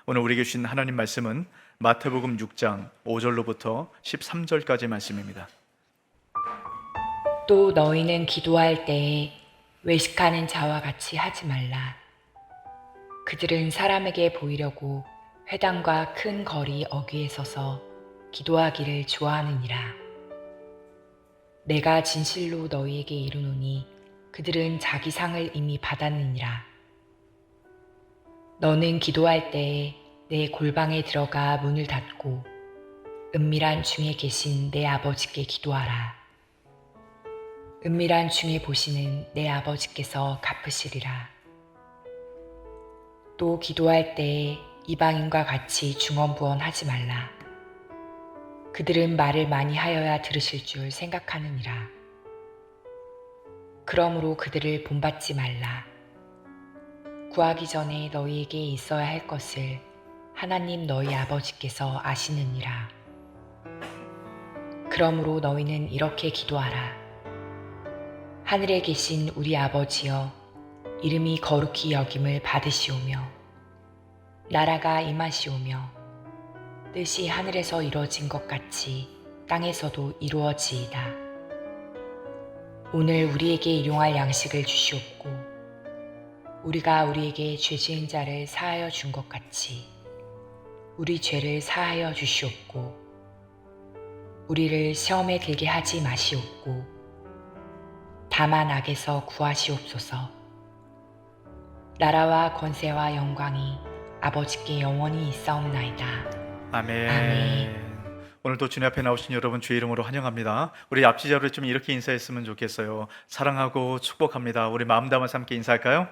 오늘 우리에게 주신 하나님 말씀은 마태복음 6장 5절로부터 13절까지 말씀입니다. 또 너희는 기도할 때에 외식하는 자와 같이 하지 말라. 그들은 사람에게 보이려고 회당과 큰 거리 어귀에 서서 기도하기를 좋아하느니라. 내가 진실로 너희에게 이르노니 그들은 자기 상을 이미 받았느니라. 너는 기도할 때에 내 골방에 들어가 문을 닫고 은밀한 중에 계신 내 아버지께 기도하라. 은밀한 중에 보시는 내 아버지께서 갚으시리라. 또 기도할 때에 이방인과 같이 중언부언하지 말라. 그들은 말을 많이 하여야 들으실 줄 생각하느니라. 그러므로 그들을 본받지 말라. 구하기 전에 너희에게 있어야 할 것을 하나님 너희 아버지께서 아시느니라. 그러므로 너희는 이렇게 기도하라. 하늘에 계신 우리 아버지여, 이름이 거룩히 여김을 받으시오며 나라가 임하시오며 뜻이 하늘에서 이루어진 것 같이 땅에서도 이루어지이다. 오늘 우리에게 일용할 양식을 주시옵고 우리가 우리에게 죄 지은 자를 사하여 준 것 같이 우리 죄를 사하여 주시옵고 우리를 시험에 들게 하지 마시옵고 다만 악에서 구하시옵소서. 나라와 권세와 영광이 아버지께 영원히 있사옵나이다. 아멘. 아멘. 오늘도 주님 앞에 나오신 여러분 주의 이름으로 환영합니다. 우리 앞지자로 좀 이렇게 인사했으면 좋겠어요. 사랑하고 축복합니다. 우리 마음 담아서 함께 인사할까요?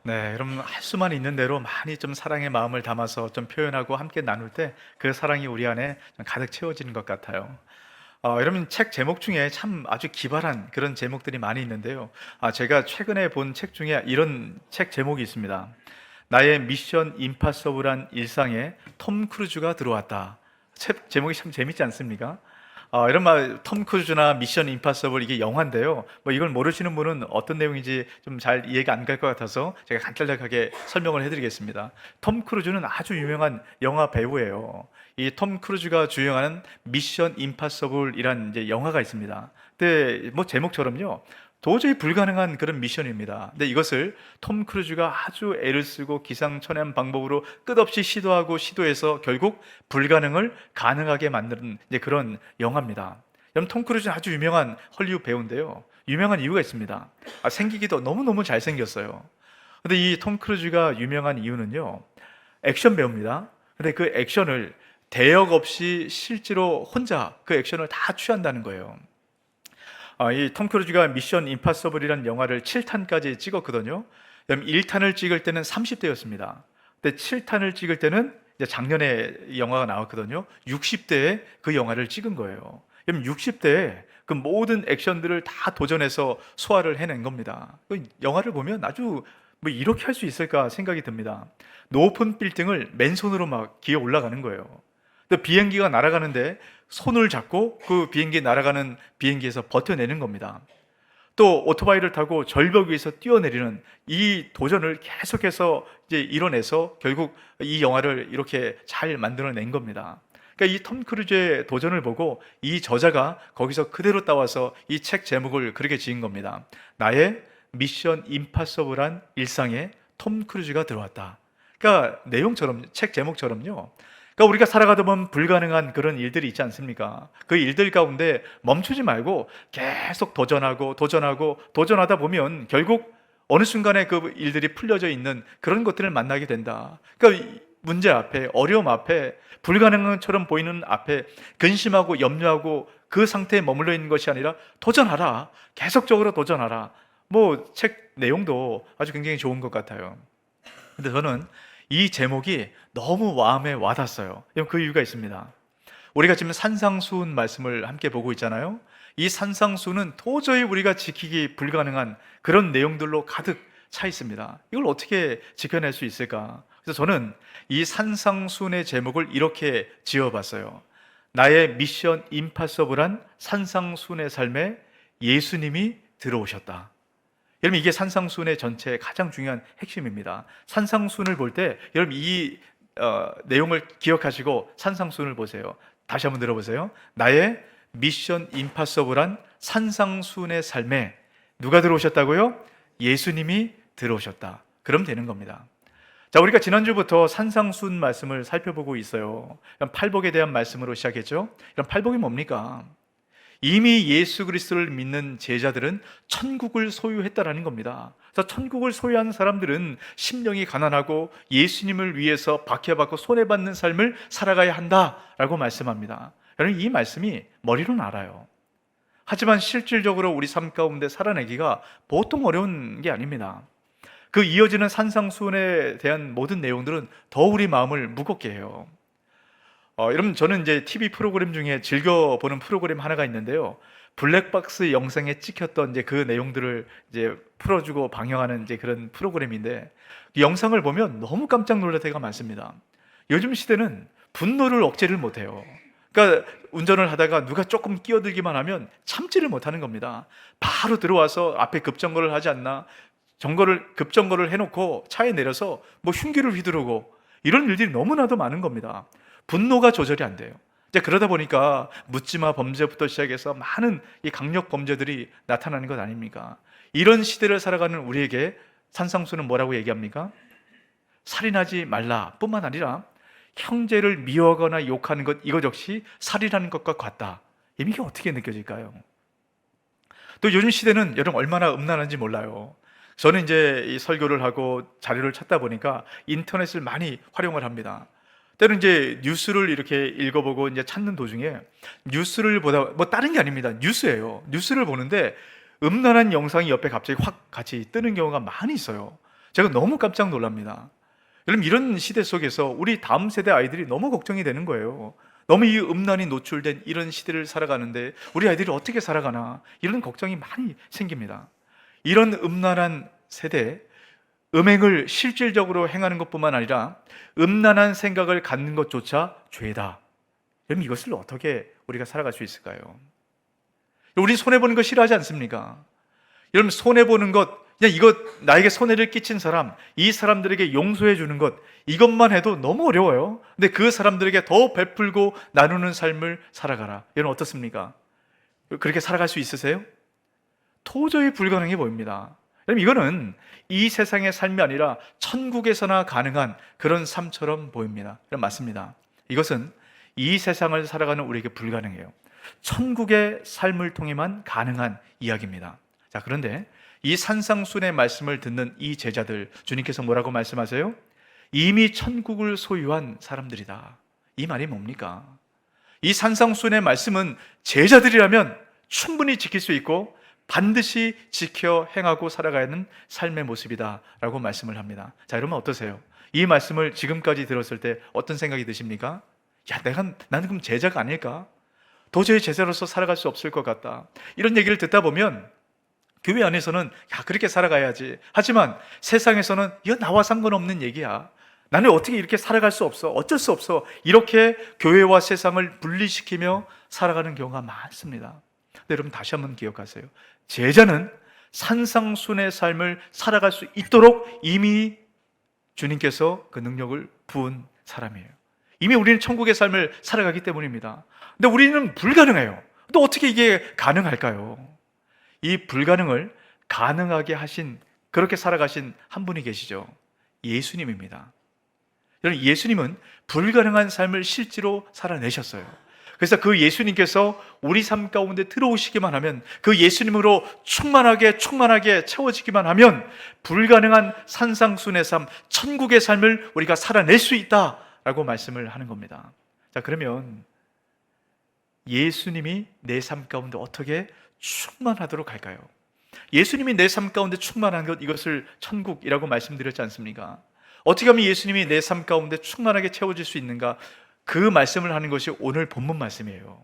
네, 여러분 할 수만 있는 대로 많이 좀 사랑의 마음을 담아서 좀 표현하고 함께 나눌 때 그 사랑이 우리 안에 좀 가득 채워지는 것 같아요. 여러분 책 제목 중에 참 아주 기발한 그런 제목들이 많이 있는데요. 제가 최근에 본 책 중에 이런 책 제목이 있습니다. 나의 미션 임파서블한 일상에 톰 크루즈가 들어왔다. 책 제목이 참 재밌지 않습니까? 이런 말, 톰 크루즈나 미션 임파서블 이게 영화인데요. 뭐 이걸 모르시는 분은 어떤 내용인지 좀 잘 이해가 안 갈 것 같아서 제가 간단하게 설명을 해드리겠습니다. 톰 크루즈는 아주 유명한 영화 배우예요. 이 톰 크루즈가 주연하는 미션 임파서블이란 이제 영화가 있습니다. 근데 뭐 제목처럼요. 도저히 불가능한 그런 미션입니다. 근데 이것을 톰 크루즈가 아주 애를 쓰고 기상천외한 방법으로 끝없이 시도하고 시도해서 결국 불가능을 가능하게 만드는 이제 그런 영화입니다. 여러분 톰 크루즈는 아주 유명한 헐리우드 배우인데요. 유명한 이유가 있습니다. 생기기도 너무너무 잘생겼어요. 근데 이 톰 크루즈가 유명한 이유는요. 액션 배우입니다. 근데 그 액션을 대역 없이 실제로 혼자 그 액션을 다 취한다는 거예요. 이 톰 크루즈가 미션 임파서블이라는 영화를 7탄까지 찍었거든요. 1탄을 찍을 때는 30대였습니다. 근데 7탄을 찍을 때는 이제 작년에 이 영화가 나왔거든요. 60대에 그 영화를 찍은 거예요. 60대에 그 모든 액션들을 다 도전해서 소화를 해낸 겁니다. 그 영화를 보면 아주 뭐 이렇게 할 수 있을까 생각이 듭니다. 높은 빌딩을 맨손으로 막 기어 올라가는 거예요. 근데 비행기가 날아가는데 손을 잡고 그 비행기 날아가는 비행기에서 버텨내는 겁니다. 또 오토바이를 타고 절벽 위에서 뛰어내리는 이 도전을 계속해서 이제 이뤄내서 결국 이 영화를 이렇게 잘 만들어낸 겁니다. 그러니까 이 톰 크루즈의 도전을 보고 이 저자가 거기서 그대로 따와서 이 책 제목을 그렇게 지은 겁니다. 나의 미션 임파서블한 일상에 톰 크루즈가 들어왔다. 그러니까 내용처럼 책 제목처럼요. 그러니까 우리가 살아가다 보면 불가능한 그런 일들이 있지 않습니까? 그 일들 가운데 멈추지 말고 계속 도전하다 보면 결국 어느 순간에 그 일들이 풀려져 있는 그런 것들을 만나게 된다. 그러니까 문제 앞에, 어려움 앞에, 불가능한 것처럼 보이는 앞에 근심하고 염려하고 그 상태에 머물러 있는 것이 아니라 도전하라. 계속적으로 도전하라. 뭐 책 내용도 아주 굉장히 좋은 것 같아요. 근데 저는 이 제목이 너무 마음에 와닿았어요. 그 이유가 있습니다. 우리가 지금 산상수훈 말씀을 함께 보고 있잖아요. 이 산상수훈은 도저히 우리가 지키기 불가능한 그런 내용들로 가득 차 있습니다. 이걸 어떻게 지켜낼 수 있을까? 그래서 저는 이 산상수훈의 제목을 이렇게 지어봤어요. 나의 미션 임파서블한 산상수훈의 삶에 예수님이 들어오셨다. 여러분, 이게 산상수훈의 전체 가장 중요한 핵심입니다. 산상수훈을 볼 때 여러분 이 내용을 기억하시고 산상수훈을 보세요. 다시 한번 들어보세요. 나의 미션 임파서블한 산상수훈의 삶에 누가 들어오셨다고요? 예수님이 들어오셨다. 그럼 되는 겁니다. 자, 우리가 지난주부터 산상수훈 말씀을 살펴보고 있어요. 팔복에 대한 말씀으로 시작했죠. 이런 팔복이 뭡니까? 이미 예수 그리스도를 믿는 제자들은 천국을 소유했다라는 겁니다. 그래서 천국을 소유한 사람들은 심령이 가난하고 예수님을 위해서 박해받고 손해받는 삶을 살아가야 한다라고 말씀합니다. 여러분, 이 말씀이 머리로는 알아요. 하지만 실질적으로 우리 삶 가운데 살아내기가 보통 어려운 게 아닙니다. 그 이어지는 산상수훈에 대한 모든 내용들은 더 우리 마음을 무겁게 해요. 여러분, 저는 이제 TV 프로그램 중에 즐겨보는 프로그램 하나가 있는데요. 블랙박스 영상에 찍혔던 이제 그 내용들을 이제 풀어주고 방영하는 이제 그런 프로그램인데, 그 영상을 보면 너무 깜짝 놀랄 때가 많습니다. 요즘 시대는 분노를 억제를 못해요. 그러니까 운전을 하다가 누가 조금 끼어들기만 하면 참지를 못하는 겁니다. 바로 들어와서 앞에 급정거를 하지 않나, 급정거를 해놓고 차에 내려서 뭐 흉기를 휘두르고 이런 일들이 너무나도 많은 겁니다. 분노가 조절이 안 돼요. 이제 그러다 보니까 묻지마 범죄부터 시작해서 많은 이 강력 범죄들이 나타나는 것 아닙니까? 이런 시대를 살아가는 우리에게 산상수는 뭐라고 얘기합니까? 살인하지 말라 뿐만 아니라 형제를 미워하거나 욕하는 것, 이것 역시 살인하는 것과 같다. 이게 어떻게 느껴질까요? 또 요즘 시대는 여러분 얼마나 음란한지 몰라요. 저는 이제 이 설교를 하고 자료를 찾다 보니까 인터넷을 많이 활용을 합니다. 때로는 이제 뉴스를 이렇게 읽어보고 이제 찾는 도중에 뉴스를 보다, 뭐 다른 게 아닙니다. 뉴스예요. 뉴스를 보는데 음란한 영상이 옆에 갑자기 확 같이 뜨는 경우가 많이 있어요. 제가 너무 깜짝 놀랍니다. 여러분, 이런 시대 속에서 우리 다음 세대 아이들이 너무 걱정이 되는 거예요. 너무 이 음란이 노출된 이런 시대를 살아가는데 우리 아이들이 어떻게 살아가나, 이런 걱정이 많이 생깁니다. 이런 음란한 세대에 음행을 실질적으로 행하는 것뿐만 아니라 음란한 생각을 갖는 것조차 죄다. 여러분, 이것을 어떻게 우리가 살아갈 수 있을까요? 우리 손해보는 거 싫어하지 않습니까? 여러분, 손해보는 것, 그냥 이것, 나에게 손해를 끼친 사람, 이 사람들에게 용서해 주는 것, 이것만 해도 너무 어려워요. 근데 그 사람들에게 더 베풀고 나누는 삶을 살아가라. 여러분, 어떻습니까? 그렇게 살아갈 수 있으세요? 도저히 불가능해 보입니다. 여러분, 이거는 이 세상의 삶이 아니라 천국에서나 가능한 그런 삶처럼 보입니다. 여러분, 맞습니다. 이것은 이 세상을 살아가는 우리에게 불가능해요. 천국의 삶을 통해만 가능한 이야기입니다. 자, 그런데 이 산상수훈의 말씀을 듣는 이 제자들, 주님께서 뭐라고 말씀하세요? 이미 천국을 소유한 사람들이다. 이 말이 뭡니까? 이 산상수훈의 말씀은 제자들이라면 충분히 지킬 수 있고 반드시 지켜 행하고 살아가야 하는 삶의 모습이다 라고 말씀을 합니다. 자, 여러분 어떠세요? 이 말씀을 지금까지 들었을 때 어떤 생각이 드십니까? 나는 그럼 제자가 아닐까? 도저히 제자로서 살아갈 수 없을 것 같다. 이런 얘기를 듣다 보면 교회 안에서는 그렇게 살아가야지. 하지만 세상에서는 이거 나와 상관없는 얘기야. 나는 어떻게 이렇게 살아갈 수 없어. 어쩔 수 없어. 이렇게 교회와 세상을 분리시키며 살아가는 경우가 많습니다. 근데 여러분, 다시 한번 기억하세요. 제자는 산상수훈의 삶을 살아갈 수 있도록 이미 주님께서 그 능력을 부은 사람이에요. 이미 우리는 천국의 삶을 살아가기 때문입니다. 근데 우리는 불가능해요. 또 어떻게 이게 가능할까요? 이 불가능을 가능하게 하신, 그렇게 살아가신 한 분이 계시죠. 예수님입니다. 여러분, 예수님은 불가능한 삶을 실제로 살아내셨어요. 그래서 그 예수님께서 우리 삶 가운데 들어오시기만 하면, 그 예수님으로 충만하게 채워지기만 하면 불가능한 산상수훈의 삶, 천국의 삶을 우리가 살아낼 수 있다라고 말씀을 하는 겁니다. 자, 그러면 예수님이 내 삶 가운데 어떻게 충만하도록 할까요? 예수님이 내 삶 가운데 충만한 것, 이것을 천국이라고 말씀드렸지 않습니까? 어떻게 하면 예수님이 내 삶 가운데 충만하게 채워질 수 있는가? 그 말씀을 하는 것이 오늘 본문 말씀이에요.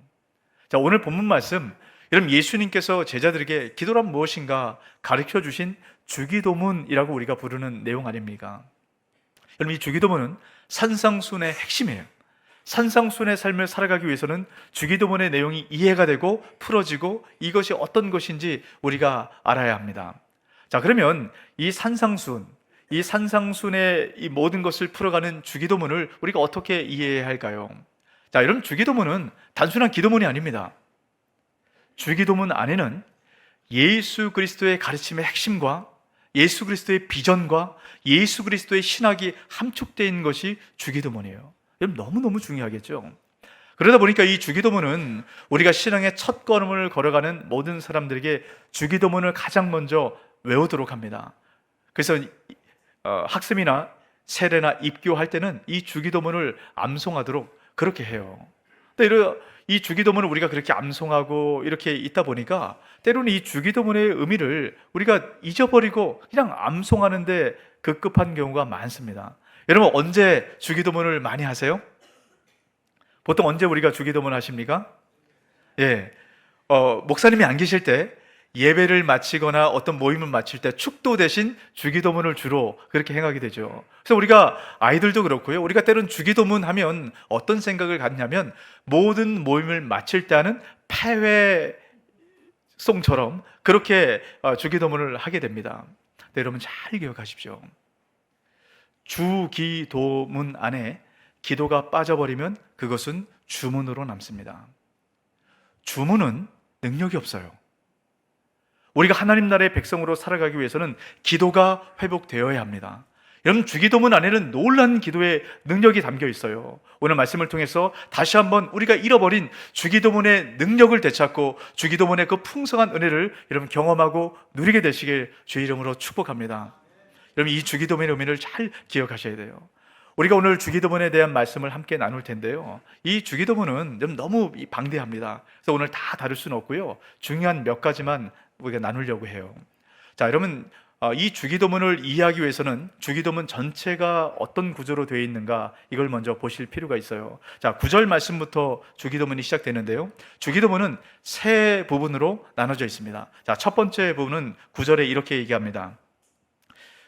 자, 오늘 본문 말씀, 여러분, 예수님께서 제자들에게 기도란 무엇인가 가르쳐 주신 주기도문이라고 우리가 부르는 내용 아닙니까? 여러분, 이 주기도문은 산상수훈의 핵심이에요. 산상수훈의 삶을 살아가기 위해서는 주기도문의 내용이 이해가 되고 풀어지고 이것이 어떤 것인지 우리가 알아야 합니다. 자, 그러면 이 산상순의 이 모든 것을 풀어가는 주기도문을 우리가 어떻게 이해해야 할까요? 자, 여러분, 주기도문은 단순한 기도문이 아닙니다. 주기도문 안에는 예수 그리스도의 가르침의 핵심과 예수 그리스도의 비전과 예수 그리스도의 신학이 함축되어 있는 것이 주기도문이에요. 여러분, 너무너무 중요하겠죠? 그러다 보니까 이 주기도문은 우리가 신앙의 첫 걸음을 걸어가는 모든 사람들에게 주기도문을 가장 먼저 외우도록 합니다. 그래서 학습이나 세례나 입교할 때는 이 주기도문을 암송하도록 그렇게 해요. 근데 이 주기도문을 우리가 그렇게 암송하고 이렇게 있다 보니까 때로는 이 주기도문의 의미를 우리가 잊어버리고 그냥 암송하는데 급급한 경우가 많습니다. 여러분, 언제 주기도문을 많이 하세요? 보통 언제 우리가 주기도문 하십니까? 예, 목사님이 안 계실 때 예배를 마치거나 어떤 모임을 마칠 때 축도 대신 주기도문을 주로 그렇게 행하게 되죠. 그래서 우리가 아이들도 그렇고요. 우리가 때론 주기도문 하면 어떤 생각을 갖냐면 모든 모임을 마칠 때 하는 패회송처럼 그렇게 주기도문을 하게 됩니다. 네, 여러분 잘 기억하십시오. 주기도문 안에 기도가 빠져버리면 그것은 주문으로 남습니다. 주문은 능력이 없어요. 우리가 하나님 나라의 백성으로 살아가기 위해서는 기도가 회복되어야 합니다. 여러분, 주기도문 안에는 놀라운 기도의 능력이 담겨 있어요. 오늘 말씀을 통해서 다시 한번 우리가 잃어버린 주기도문의 능력을 되찾고 주기도문의 그 풍성한 은혜를 여러분 경험하고 누리게 되시길 주의 이름으로 축복합니다. 여러분, 이 주기도문의 의미를 잘 기억하셔야 돼요. 우리가 오늘 주기도문에 대한 말씀을 함께 나눌 텐데요. 이 주기도문은 너무 방대합니다. 그래서 오늘 다 다룰 수는 없고요. 중요한 몇 가지만 우리가 나누려고 해요. 자, 여러분, 이 주기도문을 이해하기 위해서는 주기도문 전체가 어떤 구조로 되어 있는가 이걸 먼저 보실 필요가 있어요. 자, 9절 말씀부터 주기도문이 시작되는데요. 주기도문은 세 부분으로 나눠져 있습니다. 자, 첫 번째 부분은 9절에 이렇게 얘기합니다.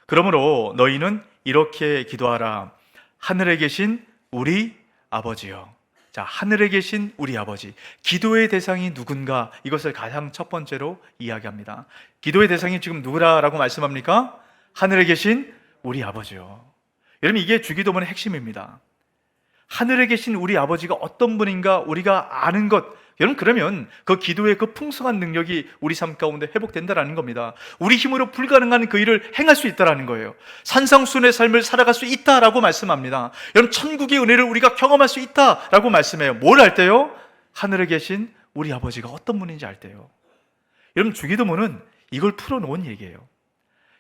그러므로 너희는 이렇게 기도하라. 하늘에 계신 우리 아버지여. 자, 하늘에 계신 우리 아버지. 기도의 대상이 누군가? 이것을 가장 첫 번째로 이야기합니다. 기도의 대상이 지금 누구라고 말씀합니까? 하늘에 계신 우리 아버지요. 여러분, 이게 주기도문의 핵심입니다. 하늘에 계신 우리 아버지가 어떤 분인가 우리가 아는 것, 여러분, 그러면 그 기도의 그 풍성한 능력이 우리 삶 가운데 회복된다라는 겁니다. 우리 힘으로 불가능한 그 일을 행할 수 있다라는 거예요. 산상순의 삶을 살아갈 수 있다라고 말씀합니다. 여러분, 천국의 은혜를 우리가 경험할 수 있다라고 말씀해요. 뭘 할 때요? 하늘에 계신 우리 아버지가 어떤 분인지 알 때요. 여러분, 주기도문은 이걸 풀어놓은 얘기예요.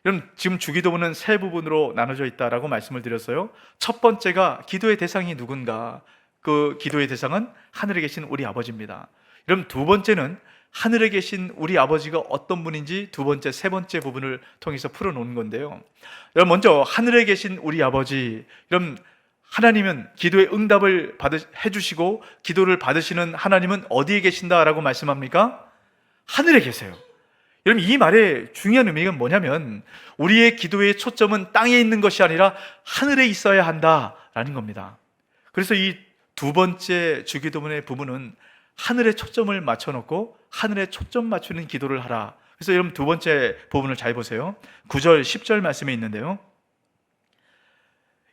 여러분, 지금 주기도문은 세 부분으로 나눠져 있다라고 말씀을 드렸어요. 첫 번째가 기도의 대상이 누군가. 그 기도의 대상은 하늘에 계신 우리 아버지입니다. 여러분, 두 번째는 하늘에 계신 우리 아버지가 어떤 분인지 두 번째, 세 번째 부분을 통해서 풀어놓은 건데요. 여러분, 먼저 하늘에 계신 우리 아버지. 여러분, 하나님은 기도의 응답을 해주시고 기도를 받으시는 하나님은 어디에 계신다라고 말씀합니까? 하늘에 계세요. 여러분, 이 말의 중요한 의미가 뭐냐면 우리의 기도의 초점은 땅에 있는 것이 아니라 하늘에 있어야 한다라는 겁니다. 그래서 이 두 번째 주기도문의 부분은 하늘에 초점을 맞춰놓고 하늘에 초점 맞추는 기도를 하라. 그래서 여러분, 두 번째 부분을 잘 보세요. 9절, 10절 말씀에 있는데요.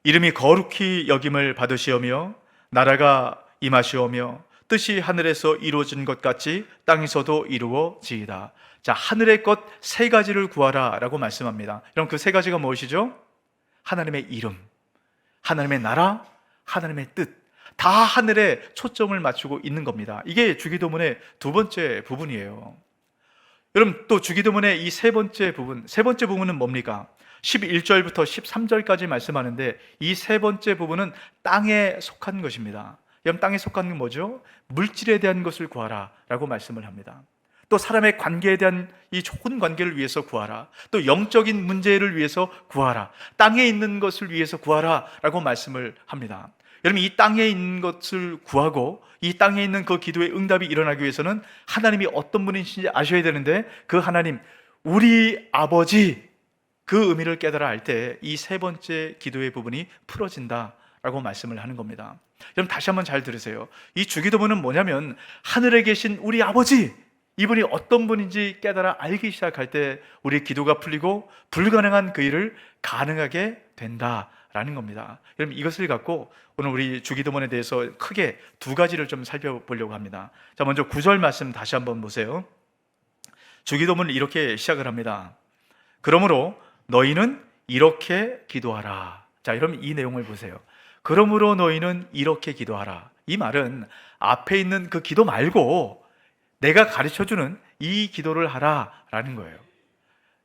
이름이 거룩히 여김을 받으시오며 나라가 임하시오며 뜻이 하늘에서 이루어진 것 같이 땅에서도 이루어지이다. 자, 하늘의 것 세 가지를 구하라 라고 말씀합니다. 여러분, 그 세 가지가 무엇이죠? 하나님의 이름, 하나님의 나라, 하나님의 뜻. 다 하늘에 초점을 맞추고 있는 겁니다. 이게 주기도문의 두 번째 부분이에요. 여러분, 또 주기도문의 이 세 번째 부분은 뭡니까? 11절부터 13절까지 말씀하는데 이 세 번째 부분은 땅에 속한 것입니다. 여러분, 땅에 속한 건 뭐죠? 물질에 대한 것을 구하라 라고 말씀을 합니다. 또 사람의 관계에 대한 이 좋은 관계를 위해서 구하라. 또 영적인 문제를 위해서 구하라. 땅에 있는 것을 위해서 구하라 라고 말씀을 합니다. 여러분, 이 땅에 있는 것을 구하고 이 땅에 있는 그 기도의 응답이 일어나기 위해서는 하나님이 어떤 분이신지 아셔야 되는데 그 하나님, 우리 아버지, 그 의미를 깨달아 알 때 이 세 번째 기도의 부분이 풀어진다라고 말씀을 하는 겁니다. 여러분, 다시 한번 잘 들으세요. 이 주기도문은 뭐냐면 하늘에 계신 우리 아버지, 이분이 어떤 분인지 깨달아 알기 시작할 때 우리 기도가 풀리고 불가능한 그 일을 가능하게 된다라는 겁니다. 여러분, 이것을 갖고 오늘 우리 주기도문에 대해서 크게 두 가지를 좀 살펴보려고 합니다. 자, 먼저 9절 말씀 다시 한번 보세요. 주기도문을 이렇게 시작을 합니다. 그러므로 너희는 이렇게 기도하라. 자, 여러분, 이 내용을 보세요. 그러므로 너희는 이렇게 기도하라. 이 말은 앞에 있는 그 기도 말고 내가 가르쳐주는 이 기도를 하라라는 거예요.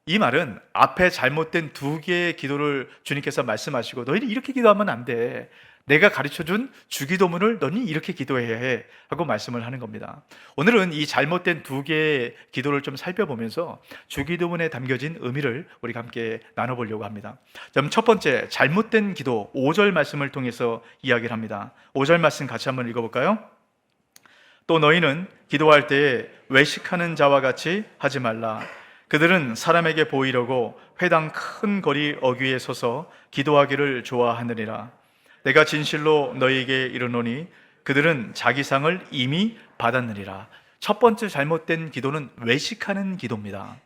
이 말은 앞에 잘못된 두 개의 기도를 주님께서 말씀하시고 너희는 이렇게 기도하면 안 돼. 내가 가르쳐준 주기도문을 너희 이렇게 기도해야 해 하고 말씀을 하는 겁니다. 오늘은 이 잘못된 두 개의 기도를 좀 살펴보면서 주기도문에 담겨진 의미를 우리가 함께 나눠보려고 합니다. 그럼 첫 번째, 잘못된 기도 5절 말씀을 통해서 이야기를 합니다. 5절 말씀 같이 한번 읽어볼까요? 또 너희는 기도할 때에 외식하는 자와 같이 하지 말라. 그들은 사람에게 보이려고 회당 큰 거리 어귀에 서서 기도하기를 좋아하느니라. 내가 진실로 너희에게 이르노니 그들은 자기 상을 이미 받았느니라. 첫 번째 잘못된 기도는 외식하는 기도입니다.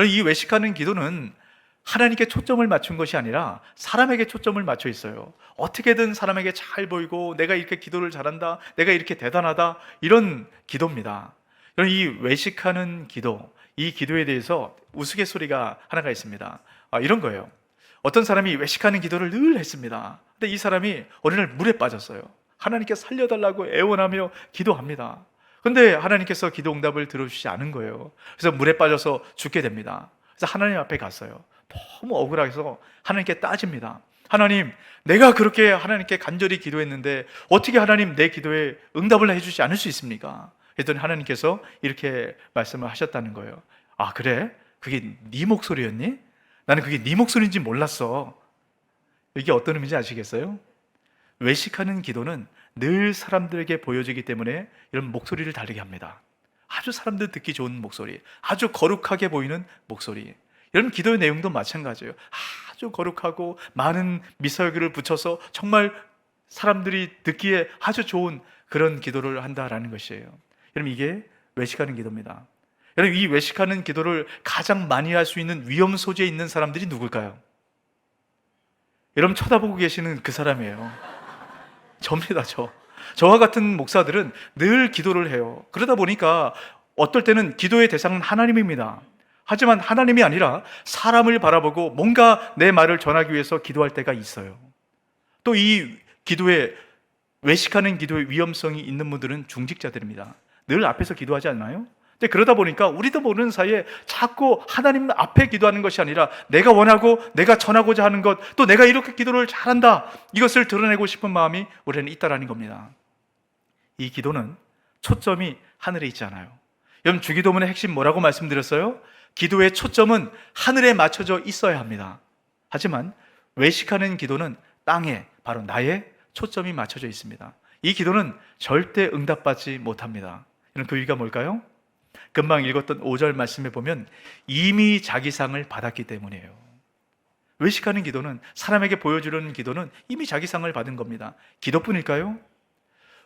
이 외식하는 기도는 하나님께 초점을 맞춘 것이 아니라 사람에게 초점을 맞춰 있어요. 어떻게든 사람에게 잘 보이고 내가 이렇게 기도를 잘한다, 내가 이렇게 대단하다, 이런 기도입니다. 이 외식하는 기도, 이 기도에 대해서 우스갯소리가 하나가 있습니다. 이런 거예요. 어떤 사람이 외식하는 기도를 늘 했습니다. 근데 이 사람이 어느 날 물에 빠졌어요. 하나님께 살려달라고 애원하며 기도합니다. 근데 하나님께서 기도 응답을 들어주시지 않은 거예요. 그래서 물에 빠져서 죽게 됩니다. 그래서 하나님 앞에 갔어요. 너무 억울해서 하나님께 따집니다. 하나님, 내가 그렇게 하나님께 간절히 기도했는데 어떻게 하나님 내 기도에 응답을 해주지 않을 수 있습니까? 그랬더니 하나님께서 이렇게 말씀을 하셨다는 거예요. 아, 그래? 그게 네 목소리였니? 나는 그게 네 목소리인지 몰랐어. 이게 어떤 의미인지 아시겠어요? 외식하는 기도는 늘 사람들에게 보여지기 때문에 이런 목소리를 다르게 합니다. 아주 사람들 듣기 좋은 목소리, 아주 거룩하게 보이는 목소리. 이런 기도의 내용도 마찬가지예요. 아주 거룩하고 많은 미사여기를 붙여서 정말 사람들이 듣기에 아주 좋은 그런 기도를 한다라는 것이에요. 여러분, 이게 외식하는 기도입니다. 여러분, 이 외식하는 기도를 가장 많이 할 수 있는 위험 소지에 있는 사람들이 누굴까요? 여러분, 쳐다보고 계시는 그 사람이에요. 접니다. 저와 같은 목사들은 늘 기도를 해요. 그러다 보니까 어떨 때는 기도의 대상은 하나님입니다. 하지만 하나님이 아니라 사람을 바라보고 뭔가 내 말을 전하기 위해서 기도할 때가 있어요. 또 이 기도에, 외식하는 기도의 위험성이 있는 분들은 중직자들입니다. 늘 앞에서 기도하지 않나요? 근데 그러다 보니까 우리도 모르는 사이에 자꾸 하나님 앞에 기도하는 것이 아니라 내가 원하고 내가 전하고자 하는 것, 또 내가 이렇게 기도를 잘한다, 이것을 드러내고 싶은 마음이 우리는 있다라는 겁니다. 이 기도는 초점이 하늘에 있지 않아요. 여러분, 주기도문의 핵심 뭐라고 말씀드렸어요? 기도의 초점은 하늘에 맞춰져 있어야 합니다. 하지만 외식하는 기도는 땅에, 바로 나의 초점이 맞춰져 있습니다. 이 기도는 절대 응답받지 못합니다. 그 이유가 뭘까요? 금방 읽었던 5절 말씀에 보면 이미 자기 상을 받았기 때문이에요. 외식하는 기도는, 사람에게 보여주려는 기도는 이미 자기 상을 받은 겁니다. 기도뿐일까요?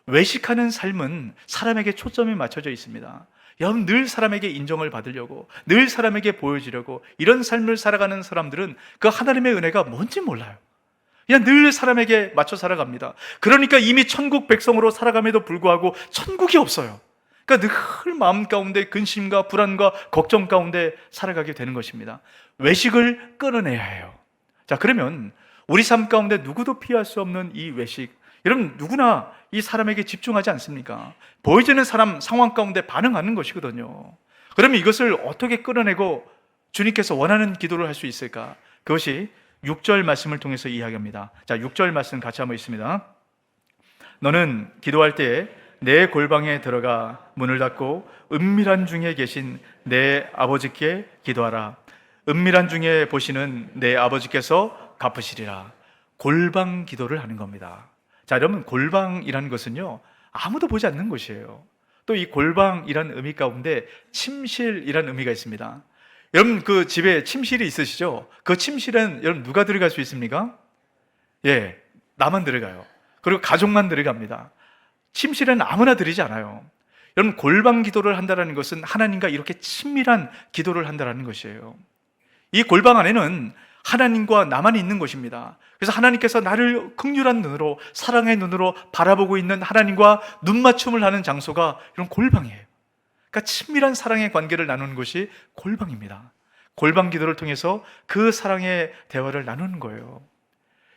외식하는 삶은 사람에게 초점이 맞춰져 있습니다. 여러분, 늘 사람에게 인정을 받으려고, 늘 사람에게 보여주려고 이런 삶을 살아가는 사람들은 그 하나님의 은혜가 뭔지 몰라요. 그냥 늘 사람에게 맞춰 살아갑니다. 그러니까 이미 천국 백성으로 살아감에도 불구하고 천국이 없어요. 그러니까 늘 마음 가운데 근심과 불안과 걱정 가운데 살아가게 되는 것입니다. 외식을 끊어내야 해요. 자, 그러면 우리 삶 가운데 누구도 피할 수 없는 이 외식, 여러분, 누구나 이 사람에게 집중하지 않습니까? 보여지는 사람 상황 가운데 반응하는 것이거든요. 그러면 이것을 어떻게 끌어내고 주님께서 원하는 기도를 할 수 있을까? 그것이 6절 말씀을 통해서 이야기합니다. 자, 6절 말씀 같이 한번 있습니다. 너는 기도할 때에 내 골방에 들어가 문을 닫고 은밀한 중에 계신 내 아버지께 기도하라. 은밀한 중에 보시는 내 아버지께서 갚으시리라. 골방 기도를 하는 겁니다. 자, 여러분, 골방이라는 것은요, 아무도 보지 않는 곳이에요. 또 이 골방이라는 의미 가운데 침실이라는 의미가 있습니다. 여러분, 그 집에 침실이 있으시죠? 그 침실엔 여러분 누가 들어갈 수 있습니까? 예, 나만 들어가요. 그리고 가족만 들어갑니다. 침실에는 아무나 들이지 않아요. 여러분, 골방 기도를 한다는 것은 하나님과 이렇게 친밀한 기도를 한다는 것이에요. 이 골방 안에는 하나님과 나만 있는 곳입니다. 그래서 하나님께서 나를 긍휼한 눈으로, 사랑의 눈으로 바라보고 있는 하나님과 눈맞춤을 하는 장소가 이런 골방이에요. 그러니까 친밀한 사랑의 관계를 나누는 것이 골방입니다. 골방 기도를 통해서 그 사랑의 대화를 나누는 거예요.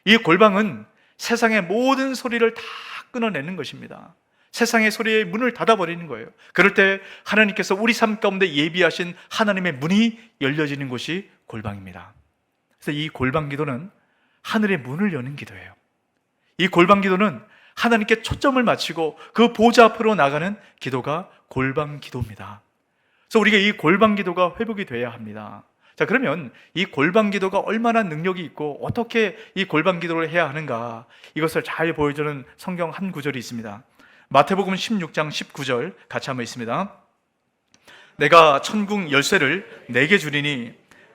이 골방은 세상의 모든 소리를 다 끊어내는 것입니다. 세상의 소리에 문을 닫아버리는 거예요. 그럴 때 하나님께서 우리 삶 가운데 예비하신 하나님의 문이 열려지는 곳이 골방입니다. 그래서 이 골방 기도는 하늘의 문을 여는 기도예요. 이 골방 기도는 하나님께 초점을 맞추고 그 보좌 앞으로 나가는 기도가 골방 기도입니다. 그래서 우리가 이 골방 기도가 회복이 돼야 합니다. 자, 그러면 이 골방 기도가 얼마나 능력이 있고 어떻게 이 골방 기도를 해야 하는가, 이것을 잘 보여주는 성경 한 구절이 있습니다. 마태복음 16장 19절 같이 한번 있습니다. 내가 천국 열쇠를 내게 주리니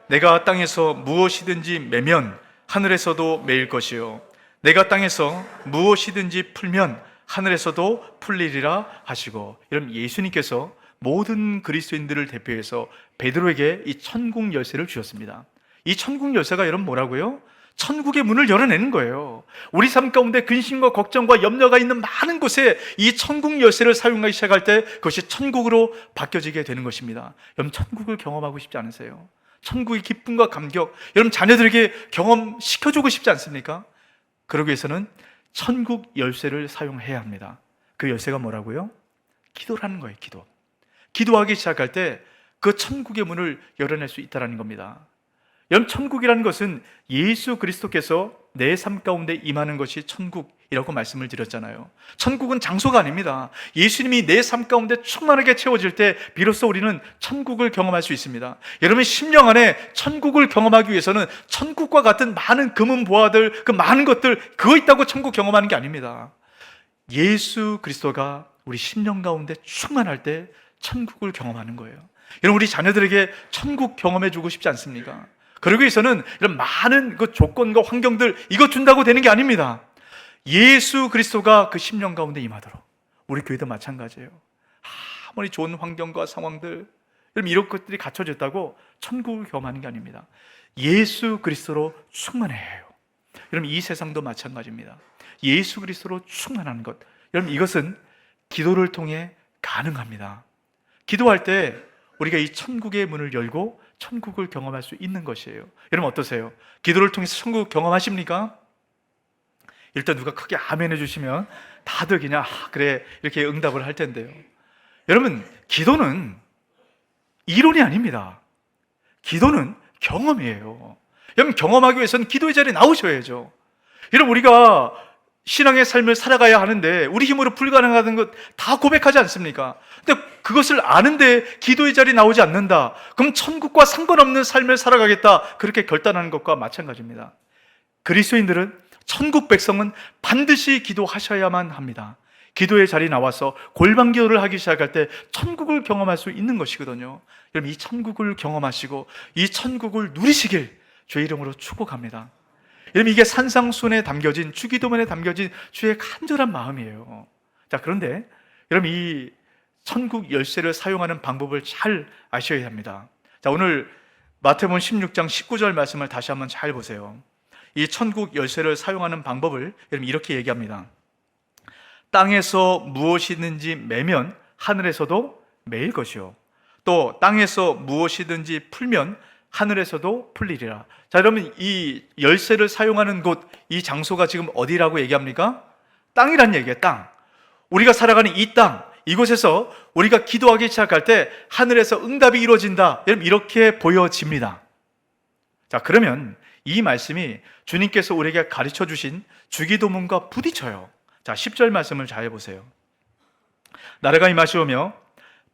내가 땅에서 무엇이든지 매면 하늘에서도 매일 것이요 내가 땅에서 무엇이든지 풀면 하늘에서도 풀리리라 하시고, 여러분, 예수님께서 모든 그리스도인들을 대표해서 베드로에게 이 천국 열쇠를 주셨습니다. 이 천국 열쇠가 여러분 뭐라고요? 천국의 문을 열어내는 거예요. 우리 삶 가운데 근심과 걱정과 염려가 있는 많은 곳에 이 천국 열쇠를 사용하기 시작할 때 그것이 천국으로 바뀌어지게 되는 것입니다. 여러분, 천국을 경험하고 싶지 않으세요? 천국의 기쁨과 감격, 여러분 자녀들에게 경험시켜주고 싶지 않습니까? 그러기 위해서는 천국 열쇠를 사용해야 합니다. 그 열쇠가 뭐라고요? 기도라는 거예요. 기도. 기도하기 시작할 때 그 천국의 문을 열어낼 수 있다는 겁니다. 여러분, 천국이라는 것은 예수 그리스도께서 내 삶 가운데 임하는 것이 천국이라고 말씀을 드렸잖아요. 천국은 장소가 아닙니다. 예수님이 내 삶 가운데 충만하게 채워질 때 비로소 우리는 천국을 경험할 수 있습니다. 여러분, 심령 안에 천국을 경험하기 위해서는 천국과 같은 많은 금은 보화들, 그 많은 것들 그거 있다고 천국 경험하는 게 아닙니다. 예수 그리스도가 우리 심령 가운데 충만할 때 천국을 경험하는 거예요. 여러분, 우리 자녀들에게 천국 경험해 주고 싶지 않습니까? 그러기 위해서는 이런 많은 그 조건과 환경들 이거 준다고 되는 게 아닙니다. 예수 그리스도가 그 심령 가운데 임하도록, 우리 교회도 마찬가지예요. 아무리 좋은 환경과 상황들, 여러분, 이런 것들이 갖춰졌다고 천국을 경험하는 게 아닙니다. 예수 그리스도로 충만해야 해요. 여러분, 이 세상도 마찬가지입니다. 예수 그리스도로 충만한 것, 여러분, 이것은 기도를 통해 가능합니다. 기도할 때 우리가 이 천국의 문을 열고 천국을 경험할 수 있는 것이에요. 여러분, 어떠세요? 기도를 통해서 천국 경험하십니까? 일단 누가 크게 아멘 해주시면 다들 그냥 그래 이렇게 응답을 할 텐데요. 여러분, 기도는 이론이 아닙니다. 기도는 경험이에요. 여러분, 경험하기 위해서는 기도의 자리에 나오셔야죠. 여러분, 우리가 신앙의 삶을 살아가야 하는데 우리 힘으로 불가능하다는 것 다 고백하지 않습니까? 근데 그것을 아는데 기도의 자리에 나오지 않는다. 그럼 천국과 상관없는 삶을 살아가겠다, 그렇게 결단하는 것과 마찬가지입니다. 그리스도인들은, 천국 백성은 반드시 기도하셔야만 합니다. 기도의 자리에 나와서 골방 기도를 하기 시작할 때 천국을 경험할 수 있는 것이거든요. 여러분, 이 천국을 경험하시고 이 천국을 누리시길 주의 이름으로 축복합니다. 여러분, 이게 산상수훈에 담겨진, 주기도문에 담겨진 주의 간절한 마음이에요. 자, 그런데 여러분, 이 천국 열쇠를 사용하는 방법을 잘 아셔야 합니다. 자, 오늘 마태복음 16장 19절 말씀을 다시 한번 잘 보세요. 이 천국 열쇠를 사용하는 방법을 여러분 이렇게 얘기합니다. 땅에서 무엇이든지 매면 하늘에서도 매일 것이요 또 땅에서 무엇이든지 풀면 하늘에서도 풀리리라. 자, 여러분, 이 열쇠를 사용하는 곳, 이 장소가 지금 어디라고 얘기합니까? 땅이란 얘기예요. 땅. 우리가 살아가는 이 땅, 이곳에서 우리가 기도하기 시작할 때 하늘에서 응답이 이루어진다, 여러분, 이렇게 보여집니다. 자, 그러면 이 말씀이 주님께서 우리에게 가르쳐 주신 주기도문과 부딪혀요. 자, 10절 말씀을 잘 보세요. 나라가 임하시오며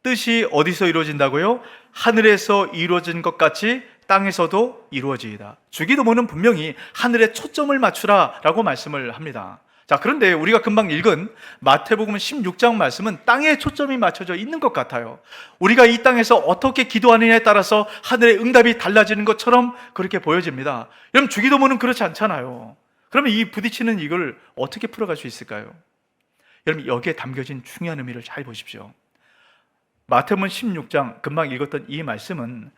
뜻이 어디서 이루어진다고요? 하늘에서 이루어진 것 같이 땅에서도 이루어지이다. 주기도문은 분명히 하늘에 초점을 맞추라 라고 말씀을 합니다. 자, 그런데 우리가 금방 읽은 마태복음 16장 말씀은 땅에 초점이 맞춰져 있는 것 같아요. 우리가 이 땅에서 어떻게 기도하느냐에 따라서 하늘의 응답이 달라지는 것처럼 그렇게 보여집니다. 여러분, 주기도문은 그렇지 않잖아요. 그러면 이 부딪히는 이걸 어떻게 풀어갈 수 있을까요? 여러분, 여기에 담겨진 중요한 의미를 잘 보십시오. 마태복음 16장 금방 읽었던 이 말씀은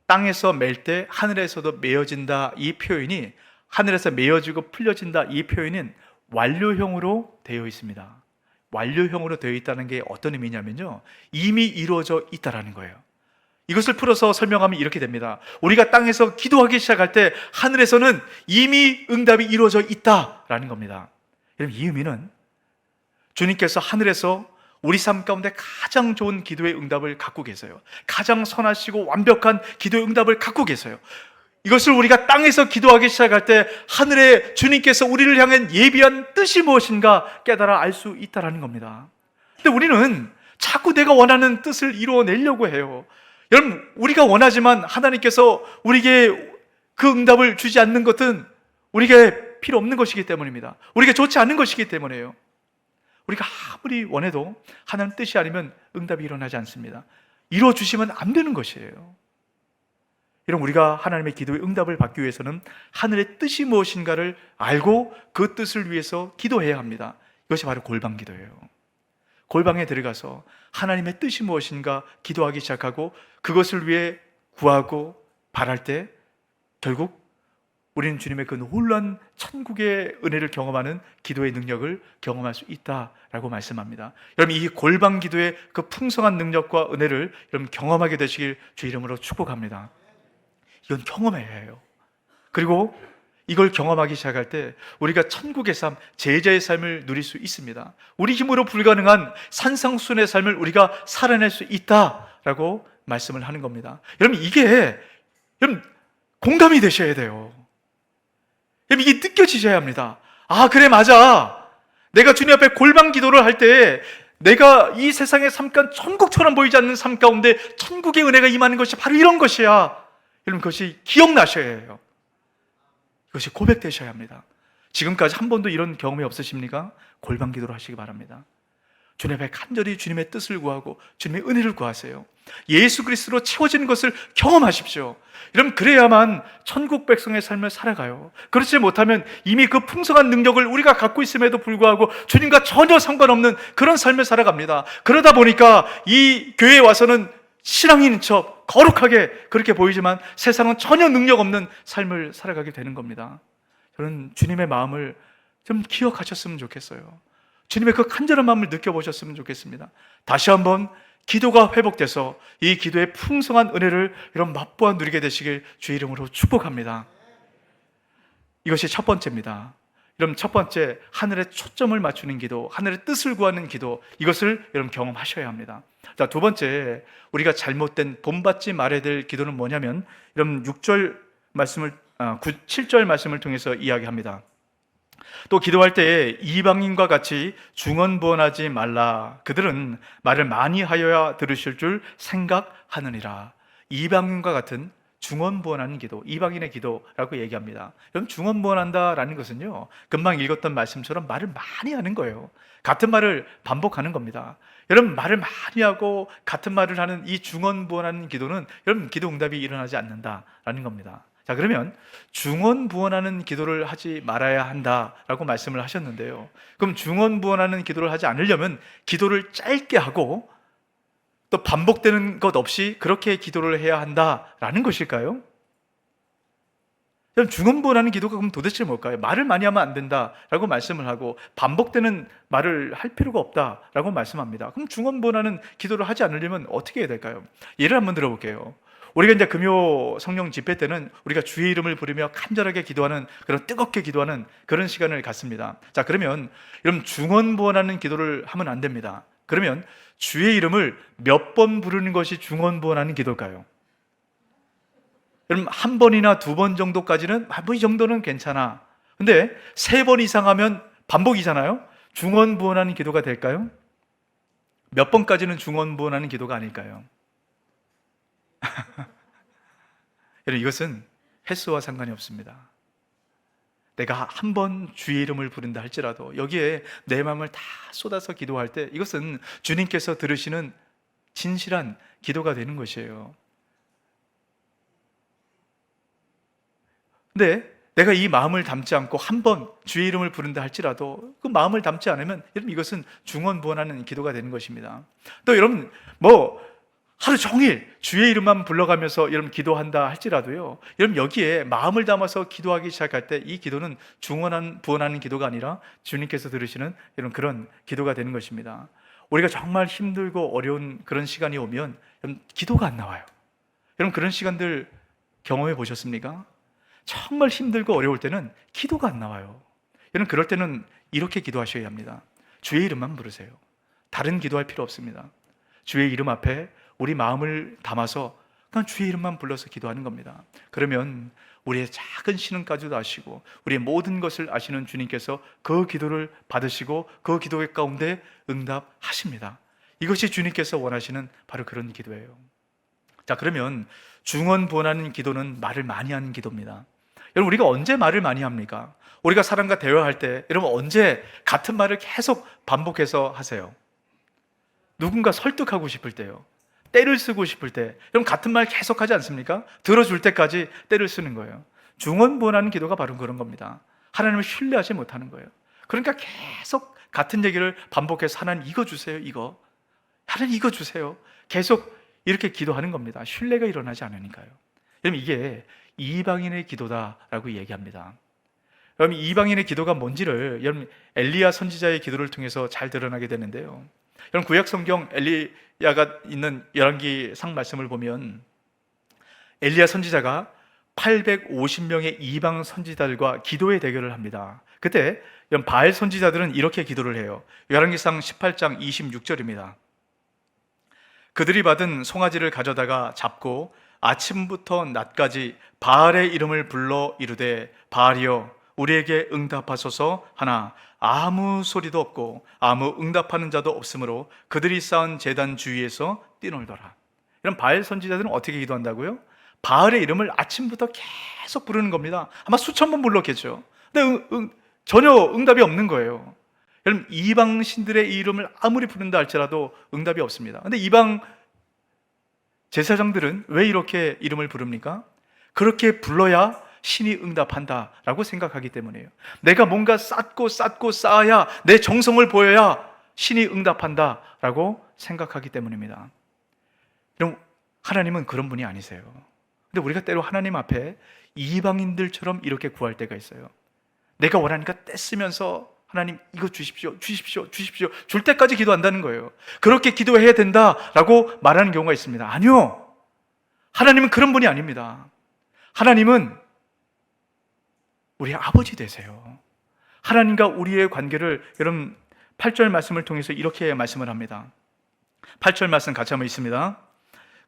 땅에서 맬 때 하늘에서도 메어진다, 이 표현이 하늘에서 메어지고 풀려진다, 이 표현은 완료형으로 되어 있습니다. 완료형으로 되어 있다는 게 어떤 의미냐면요, 이미 이루어져 있다라는 거예요. 이것을 풀어서 설명하면 이렇게 됩니다. 우리가 땅에서 기도하기 시작할 때 하늘에서는 이미 응답이 이루어져 있다라는 겁니다. 여러분, 이 의미는 주님께서 하늘에서 우리 삶 가운데 가장 좋은 기도의 응답을 갖고 계세요. 가장 선하시고 완벽한 기도의 응답을 갖고 계세요. 이것을 우리가 땅에서 기도하기 시작할 때 하늘에 주님께서 우리를 향한 예비한 뜻이 무엇인가 깨달아 알 수 있다는 겁니다. 근데 우리는 자꾸 내가 원하는 뜻을 이루어내려고 해요. 여러분, 우리가 원하지만 하나님께서 우리에게 그 응답을 주지 않는 것은 우리에게 필요 없는 것이기 때문입니다. 우리에게 좋지 않은 것이기 때문이에요. 우리가 아무리 원해도 하나님 뜻이 아니면 응답이 일어나지 않습니다. 이루어주시면 안 되는 것이에요. 이런 우리가 하나님의 기도의 응답을 받기 위해서는 하늘의 뜻이 무엇인가를 알고 그 뜻을 위해서 기도해야 합니다. 이것이 바로 골방 기도예요. 골방에 들어가서 하나님의 뜻이 무엇인가 기도하기 시작하고 그것을 위해 구하고 바랄 때 결국 우리는 주님의 그 놀라운 천국의 은혜를 경험하는 기도의 능력을 경험할 수 있다라고 말씀합니다. 여러분, 이 골방 기도의 그 풍성한 능력과 은혜를 여러분 경험하게 되시길 주 이름으로 축복합니다. 이건 경험해야 해요. 그리고 이걸 경험하기 시작할 때 우리가 천국의 삶, 제자의 삶을 누릴 수 있습니다. 우리 힘으로 불가능한 산상수훈의 삶을 우리가 살아낼 수 있다라고 말씀을 하는 겁니다. 여러분, 이게 여러분 공감이 되셔야 돼요. 여러분, 이게 느껴지셔야 합니다. 아, 그래, 맞아. 내가 주님 앞에 골방 기도를 할 때 내가 이 세상의 삶 가운데 천국처럼 보이지 않는 삶 가운데 천국의 은혜가 임하는 것이 바로 이런 것이야. 여러분, 그것이 기억나셔야 해요. 그것이 고백되셔야 합니다. 지금까지 한 번도 이런 경험이 없으십니까? 골방 기도를 하시기 바랍니다. 주님 앞에 간절히 주님의 뜻을 구하고 주님의 은혜를 구하세요. 예수 그리스도로 채워지는 것을 경험하십시오. 여러분, 그래야만 천국 백성의 삶을 살아가요. 그렇지 못하면 이미 그 풍성한 능력을 우리가 갖고 있음에도 불구하고 주님과 전혀 상관없는 그런 삶을 살아갑니다. 그러다 보니까 이 교회에 와서는 신앙인인 척 거룩하게 그렇게 보이지만 세상은 전혀 능력 없는 삶을 살아가게 되는 겁니다. 저는 주님의 마음을 좀 기억하셨으면 좋겠어요. 주님의 그 간절한 마음을 느껴보셨으면 좋겠습니다. 다시 한번 기도가 회복돼서 이 기도의 풍성한 은혜를 여러분 맛보아 누리게 되시길 주의 이름으로 축복합니다. 이것이 첫 번째입니다. 여러분, 첫 번째, 하늘에 초점을 맞추는 기도, 하늘의 뜻을 구하는 기도, 이것을 여러분 경험하셔야 합니다. 자, 두 번째, 우리가 잘못된 본받지 말아야 될 기도는 뭐냐면 여러분 6절 말씀을 7절 말씀을 통해서 이야기합니다. 또 기도할 때에 이방인과 같이 중언부언하지 말라. 그들은 말을 많이 하여야 들으실 줄 생각하느니라. 이방인과 같은 중언부언하는 기도, 이방인의 기도라고 얘기합니다. 여러분, 중언부언한다라는 것은요, 금방 읽었던 말씀처럼 말을 많이 하는 거예요. 같은 말을 반복하는 겁니다. 여러분, 말을 많이 하고 같은 말을 하는 이 중언부언하는 기도는 여러분 기도 응답이 일어나지 않는다라는 겁니다. 자, 그러면 중언부언하는 기도를 하지 말아야 한다라고 말씀을 하셨는데요. 그럼 중언부언하는 기도를 하지 않으려면 기도를 짧게 하고 또 반복되는 것 없이 그렇게 기도를 해야 한다라는 것일까요? 그럼 중언부언하는 기도가 그럼 도대체 뭘까요? 말을 많이 하면 안 된다라고 말씀을 하고 반복되는 말을 할 필요가 없다라고 말씀합니다. 그럼 중언부언하는 기도를 하지 않으려면 어떻게 해야 될까요? 예를 한번 들어볼게요. 우리가 이제 금요 성령 집회 때는 우리가 주의 이름을 부르며 간절하게 기도하는, 그런 뜨겁게 기도하는 그런 시간을 갖습니다. 자, 그러면 여러분 중언부언하는 기도를 하면 안 됩니다. 그러면 주의 이름을 몇 번 부르는 것이 중언부언하는 기도일까요? 여러분, 한 번이나 두 번 정도까지는 뭐 이 정도는 괜찮아. 근데 세 번 이상 하면 반복이잖아요. 중언부언하는 기도가 될까요? 몇 번까지는 중언부언하는 기도가 아닐까요? 여러분, 이것은 횟수와 상관이 없습니다. 내가 한 번 주의 이름을 부른다 할지라도 여기에 내 마음을 다 쏟아서 기도할 때 이것은 주님께서 들으시는 진실한 기도가 되는 것이에요. 근데 내가 이 마음을 담지 않고 한 번 주의 이름을 부른다 할지라도 그 마음을 담지 않으면 여러분 이것은 중언부언하는 기도가 되는 것입니다. 또 여러분 하루 종일 주의 이름만 불러가면서 여러분 기도한다 할지라도요, 여러분 여기에 마음을 담아서 기도하기 시작할 때 이 기도는 부언하는 기도가 아니라 주님께서 들으시는 여러분 그런 기도가 되는 것입니다. 우리가 정말 힘들고 어려운 그런 시간이 오면 여러분 기도가 안 나와요. 여러분 그런 시간들 경험해 보셨습니까? 정말 힘들고 어려울 때는 기도가 안 나와요. 여러분 그럴 때는 이렇게 기도하셔야 합니다. 주의 이름만 부르세요. 다른 기도할 필요 없습니다. 주의 이름 앞에 우리 마음을 담아서 그냥 주의 이름만 불러서 기도하는 겁니다. 그러면 우리의 작은 신음까지도 아시고 우리의 모든 것을 아시는 주님께서 그 기도를 받으시고 그 기도 가운데 응답하십니다. 이것이 주님께서 원하시는 바로 그런 기도예요. 자, 그러면 중언부언하는 기도는 말을 많이 하는 기도입니다. 여러분 우리가 언제 말을 많이 합니까? 우리가 사람과 대화할 때 여러분 언제 같은 말을 계속 반복해서 하세요? 누군가 설득하고 싶을 때요, 때를 쓰고 싶을 때 여러분 같은 말 계속 하지 않습니까? 들어줄 때까지 때를 쓰는 거예요. 중언부언하는 기도가 바로 그런 겁니다. 하나님을 신뢰하지 못하는 거예요. 그러니까 계속 같은 얘기를 반복해서 하나님 이거 주세요, 이거 하나님 이거 주세요, 계속 이렇게 기도하는 겁니다. 신뢰가 일어나지 않으니까요. 여러분 이게 이방인의 기도다라고 얘기합니다. 여러분 이방인의 기도가 뭔지를 여러분 엘리야 선지자의 기도를 통해서 잘 드러나게 되는데요. 여러분 구약 성경 엘리야가 있는 열왕기상 말씀을 보면 엘리야 선지자가 850명의 이방 선지자들과 기도의 대결을 합니다. 그때 여러분 바알 선지자들은 이렇게 기도를 해요. 열왕기상 18장 26절입니다. 그들이 받은 송아지를 가져다가 잡고 아침부터 낮까지 바알의 이름을 불러 이르되 바알이여 우리에게 응답하소서 하나 아무 소리도 없고 아무 응답하는 자도 없으므로 그들이 쌓은 제단 주위에서 뛰놀더라. 이런 바알 선지자들은 어떻게 기도한다고요? 바알의 이름을 아침부터 계속 부르는 겁니다. 아마 수천 번 불렀겠죠. 근데 전혀 응답이 없는 거예요. 여러분 이방 신들의 이름을 아무리 부른다 할지라도 응답이 없습니다. 근데 이방 제사장들은 왜 이렇게 이름을 부릅니까? 그렇게 불러야 신이 응답한다라고 생각하기 때문이에요. 내가 뭔가 쌓고 쌓아야 내 정성을 보여야 신이 응답한다라고 생각하기 때문입니다. 여러분 하나님은 그런 분이 아니세요. 근데 우리가 때로 하나님 앞에 이방인들처럼 이렇게 구할 때가 있어요. 내가 원하니까 떼쓰면서 하나님 이거 주십시오 줄 때까지 기도한다는 거예요. 그렇게 기도해야 된다라고 말하는 경우가 있습니다. 아니요, 하나님은 그런 분이 아닙니다. 하나님은 우리의 아버지 되세요. 하나님과 우리의 관계를 여러분 8절 말씀을 통해서 이렇게 말씀을 합니다. 8절 말씀 같이 한번 있습니다.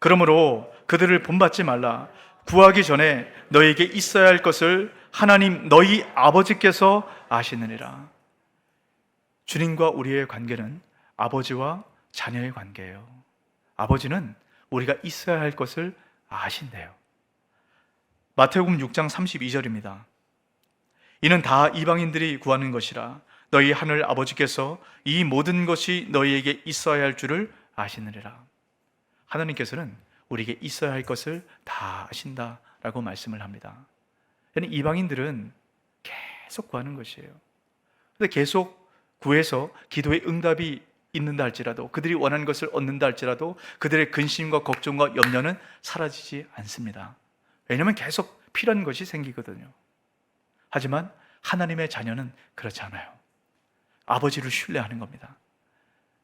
그러므로 그들을 본받지 말라. 구하기 전에 너에게 있어야 할 것을 하나님 너희 아버지께서 아시느니라. 주님과 우리의 관계는 아버지와 자녀의 관계예요. 아버지는 우리가 있어야 할 것을 아신대요. 마태복음 6장 32절입니다. 이는 다 이방인들이 구하는 것이라 너희 하늘 아버지께서 이 모든 것이 너희에게 있어야 할 줄을 아시느니라. 하나님께서는 우리에게 있어야 할 것을 다 아신다라고 말씀을 합니다. 이방인들은 계속 구하는 것이에요. 근데 계속 구해서 기도의 응답이 있는다 할지라도, 그들이 원하는 것을 얻는다 할지라도 그들의 근심과 걱정과 염려는 사라지지 않습니다. 왜냐하면 계속 필요한 것이 생기거든요. 하지만 하나님의 자녀는 그렇지 않아요. 아버지를 신뢰하는 겁니다.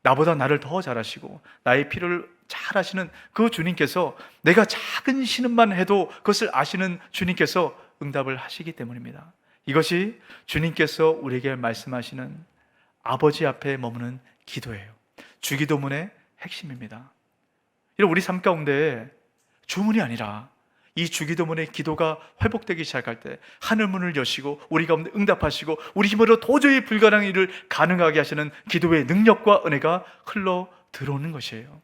나보다 나를 더 잘 아시고 나의 필요를 잘 아시는 그 주님께서, 내가 작은 신음만 해도 그것을 아시는 주님께서 응답을 하시기 때문입니다. 이것이 주님께서 우리에게 말씀하시는 아버지 앞에 머무는 기도예요. 주기도문의 핵심입니다. 이런 우리 삶 가운데 주문이 아니라 이 주기도문의 기도가 회복되기 시작할 때 하늘문을 여시고 우리 가운데 응답하시고 우리 힘으로 도저히 불가능한 일을 가능하게 하시는 기도의 능력과 은혜가 흘러 들어오는 것이에요.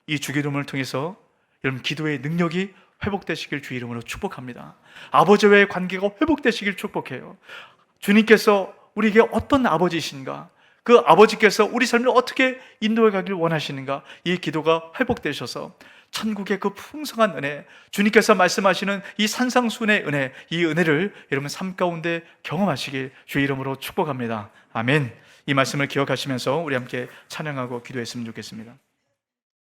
이 주기도문을 통해서 여러분 기도의 능력이 회복되시길 주 이름으로 축복합니다. 아버지와의 관계가 회복되시길 축복해요. 주님께서 우리에게 어떤 아버지이신가, 그 아버지께서 우리 삶을 어떻게 인도해 가길 원하시는가, 이 기도가 회복되셔서 천국의 그 풍성한 은혜, 주님께서 말씀하시는 이 산상수훈의 은혜, 이 은혜를 여러분 삶 가운데 경험하시길 주의 이름으로 축복합니다. 아멘. 이 말씀을 기억하시면서 우리 함께 찬양하고 기도했으면 좋겠습니다.